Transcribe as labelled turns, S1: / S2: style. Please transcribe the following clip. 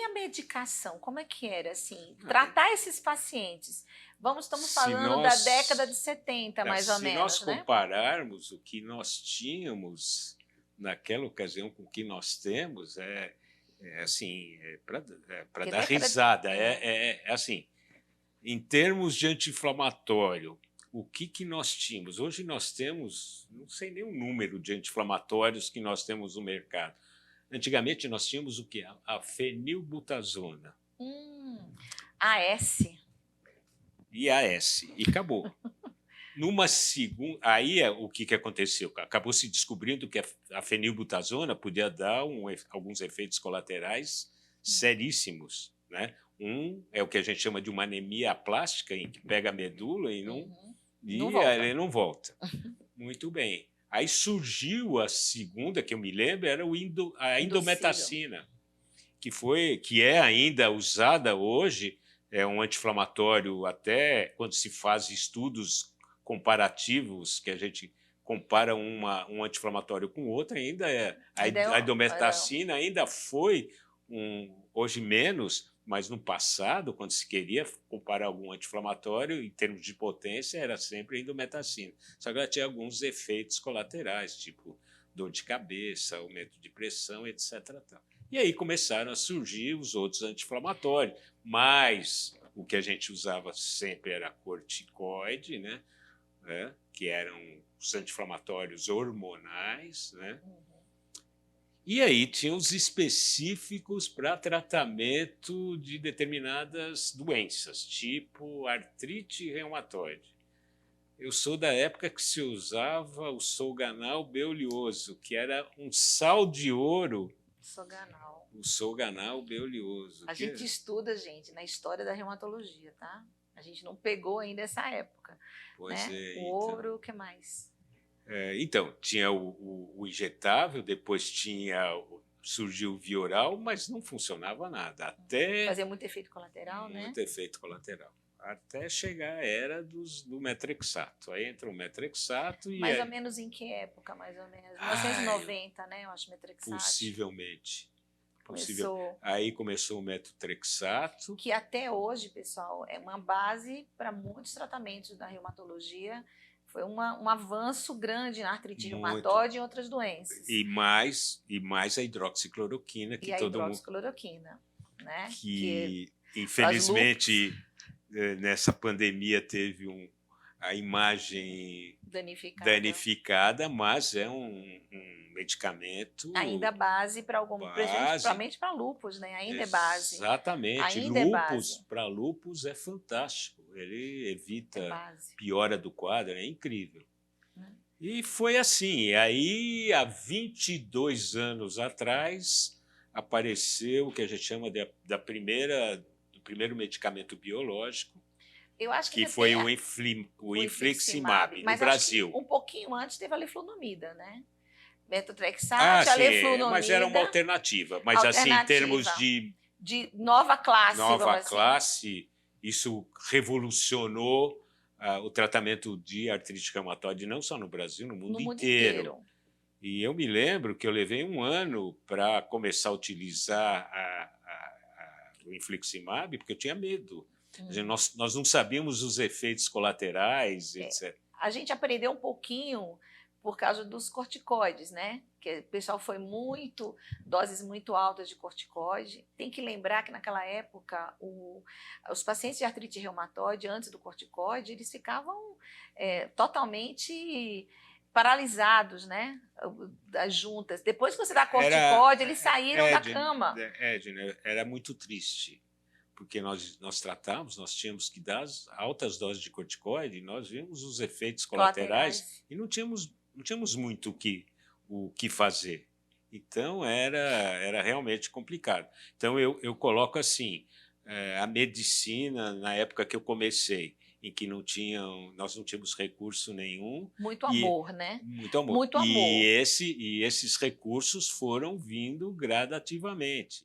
S1: E a medicação, como é que era, assim,
S2: Ah,
S1: tratar esses pacientes? Estamos
S2: se
S1: falando da década de
S2: nós
S1: 70, mais ou
S2: se nós
S1: menos, né?
S2: compararmos o que nós tínhamos naquela ocasião com o que nós temos, assim, para
S1: Porque
S2: dar
S1: década de...
S2: risada. É assim, em termos de anti-inflamatório, o que nós tínhamos? Hoje nós temos, não sei nem o número de anti-inflamatórios que nós temos no mercado. Antigamente nós tínhamos o que? A fenilbutazona
S1: Hum, AS.
S2: e a S, e acabou. Numa segunda, aí o que aconteceu? Acabou se descobrindo que a fenilbutazona podia dar alguns efeitos colaterais seríssimos, né? Um é o que a gente chama de uma anemia aplástica, em que pega a medula
S1: Uhum. Não
S2: e
S1: volta.
S2: ele não volta. Muito bem. Aí surgiu a segunda, que eu me lembro, era a
S1: Indocível.
S2: indometacina, que é ainda usada hoje, é um anti-inflamatório até quando se faz estudos comparativos, que a gente compara um anti-inflamatório com outro, ainda
S1: Ainda é,
S2: a
S1: era
S2: indometacina ainda foi, hoje menos, mas no passado, quando se queria comparar algum anti-inflamatório, em termos de potência, era sempre a indometacina. Só que ela tinha alguns efeitos colaterais, tipo dor de cabeça, aumento de pressão, etc. E aí começaram a surgir os outros anti-inflamatórios, mas o que a gente usava sempre era corticoide, né? Que eram os anti-inflamatórios hormonais, né? E aí tinha os específicos para tratamento de determinadas doenças, tipo artrite reumatoide. Eu sou da época que se usava o Solganal beolioso, que era um sal de ouro,
S1: Soganal.
S2: o Solganal beolioso.
S1: A gente estuda, gente, na história da reumatologia, tá? A gente não pegou ainda essa época,
S2: Pois
S1: né?
S2: é,
S1: O
S2: então.
S1: ouro, o que mais?
S2: Então, tinha o injetável, depois surgiu o Vioral, mas não funcionava nada, até
S1: Fazia muito efeito colateral, né?
S2: muito efeito colateral, até chegar a era do metrexato. Aí entra o metrexato e
S1: Mais ou
S2: é,
S1: menos em que época, mais ou menos?
S2: ai,
S1: 1990, né? Eu acho, Metrexate.
S2: possivelmente, possível.
S1: Começou.
S2: Aí começou o metotrexato.
S1: Que até hoje, pessoal, é uma base para muitos tratamentos da reumatologia. Foi um avanço grande na artrite
S2: Muito.
S1: reumatoide e outras doenças.
S2: E mais a hidroxicloroquina,
S1: E
S2: que
S1: a
S2: todo mundo,
S1: hidroxicloroquina, né? Que
S2: que
S1: para os lúpus
S2: infelizmente nessa pandemia teve a imagem
S1: danificada.
S2: danificada, mas é um medicamento
S1: Ainda base para algum,
S2: base.
S1: principalmente para lúpus, né? Ainda é base.
S2: Exatamente.
S1: Ainda é
S2: Lúpus,
S1: base.
S2: para lúpus é fantástico. Ele
S1: É
S2: evita
S1: base.
S2: piora do quadro, é incrível.
S1: Né?
S2: E foi assim. E aí, há 22 anos atrás, apareceu o que a gente chama do primeiro medicamento biológico,
S1: Eu acho que
S2: que
S1: ainda
S2: foi
S1: tem
S2: o
S1: o infliximab,
S2: infliximab, no
S1: mas acho que
S2: Brasil.
S1: um pouquinho antes teve a leflunomida, né?
S2: Ah,
S1: Metotrexate, a
S2: sim, mas era uma
S1: leflunomida,
S2: alternativa. Mas, assim, em termos
S1: alternativa
S2: de
S1: de nova classe,
S2: nova
S1: vamos assim,
S2: classe, isso revolucionou o tratamento de artrite reumatoide, não só no Brasil, no
S1: no
S2: mundo
S1: mundo
S2: inteiro.
S1: inteiro.
S2: E eu me lembro que eu levei um ano para começar a utilizar o infliximab, porque eu tinha medo. Quer dizer,
S1: Uhum.
S2: nós não sabíamos os efeitos colaterais,
S1: É,
S2: etc.
S1: a gente aprendeu um pouquinho por causa dos corticoides, né? Que o pessoal foi doses muito altas de corticoide. Tem que lembrar que naquela época os pacientes de artrite reumatoide, antes do corticoide, eles ficavam totalmente paralisados, né? Das juntas. Depois que você dá
S2: Era,
S1: corticoide, eles saíram da cama.
S2: Edna, era muito triste, porque nós tratávamos, nós tínhamos que dar as altas doses de corticoide, e nós vimos os efeitos colaterais
S1: Colaterais.
S2: e não tínhamos muito o que fazer. Então, era realmente complicado. Então, eu coloco assim, a medicina, na época que eu comecei, em que nós não tínhamos recurso nenhum,
S1: Muito
S2: e
S1: amor, né?
S2: muito amor.
S1: Muito
S2: E
S1: amor.
S2: esses recursos foram vindo gradativamente.